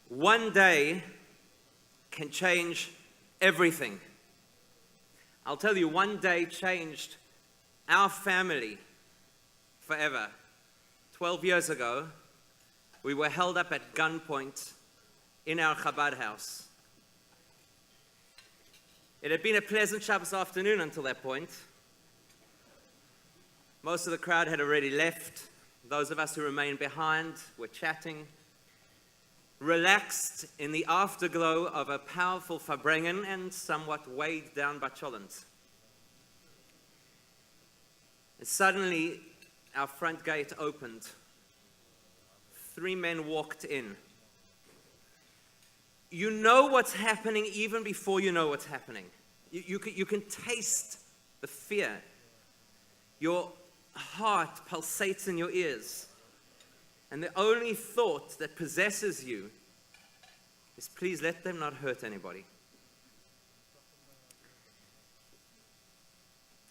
One day can change everything. I'll tell you, one day changed our family forever. 12 years ago, we were held up at gunpoint in our Chabad house. It had been a pleasant Shabbos afternoon until that point. Most of the crowd had already left. Those of us who remained behind were chatting, relaxed in the afterglow of a powerful Farbrengen and somewhat weighed down by Cholent. And suddenly, our front gate opened. 3 men walked in. You know what's happening even before you know what's happening. You can taste the fear. Your heart pulsates in your ears. And the only thought that possesses you is, please let them not hurt anybody.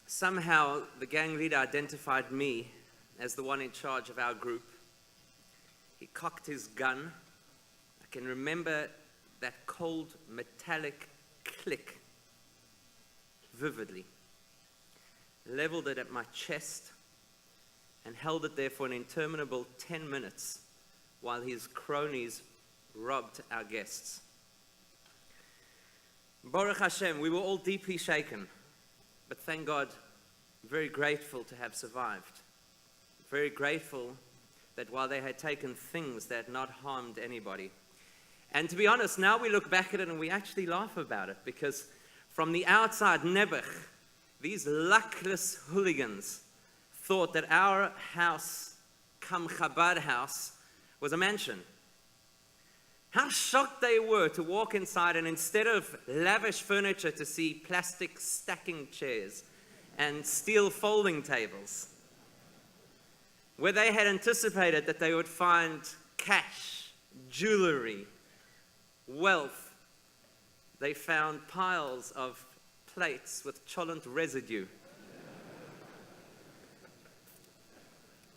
Somehow, the gang leader identified me as the one in charge of our group. He cocked his gun. I can remember that cold, metallic click vividly. Leveled it at my chest and held it there for an interminable 10 minutes while his cronies robbed our guests. Baruch Hashem, we were all deeply shaken, but thank God, very grateful to have survived. Very grateful that while they had taken things, they had not harmed anybody. And to be honest, now we look back at it and we actually laugh about it, because from the outside, Nebuch, these luckless hooligans thought that our house, come Chabad house, was a mansion. How shocked they were to walk inside and instead of lavish furniture to see plastic stacking chairs and steel folding tables, where they had anticipated that they would find cash, jewelry, wealth. They found piles of plates with Cholent residue.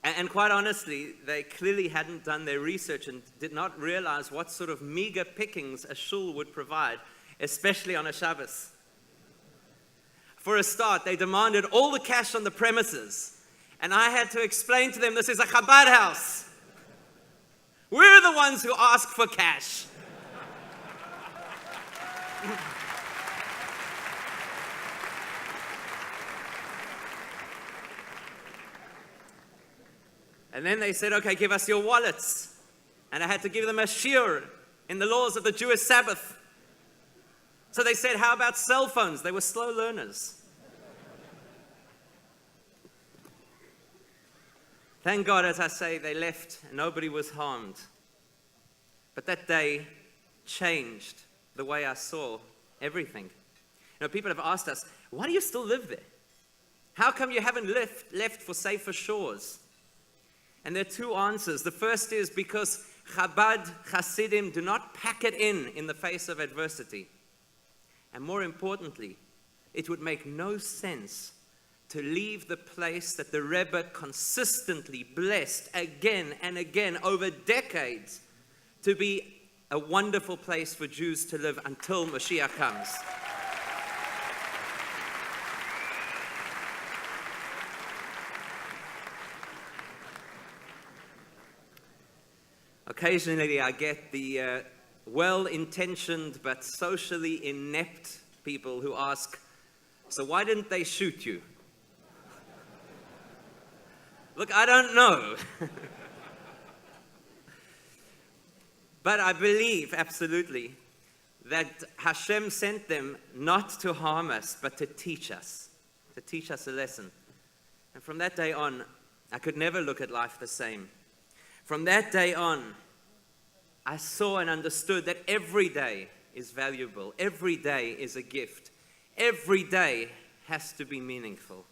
And quite honestly, they clearly hadn't done their research and did not realize what sort of meager pickings a shul would provide, especially on a Shabbos. For a start, they demanded all the cash on the premises, and I had to explain to them, this is a Chabad house. We're the ones who ask for cash. And then they said, okay, give us your wallets. And I had to give them a shiur in the laws of the Jewish Sabbath. So they said, how about cell phones? They were slow learners. Thank God, as I say, they left and nobody was harmed. But that day changed the way I saw everything. You know, people have asked us, why do you still live there? How come you haven't left for safer shores? And there are 2 answers. The first is because Chabad Hasidim do not pack it in the face of adversity. And more importantly, it would make no sense to leave the place that the Rebbe consistently blessed again and again over decades to be a wonderful place for Jews to live until Mashiach comes. Occasionally I get the well-intentioned but socially inept people who ask, so why didn't they shoot you? Look, I don't know. But I believe absolutely that Hashem sent them not to harm us, but to teach us a lesson. And from that day on, I could never look at life the same. From that day on, I saw and understood that every day is valuable. Every day is a gift. Every day has to be meaningful.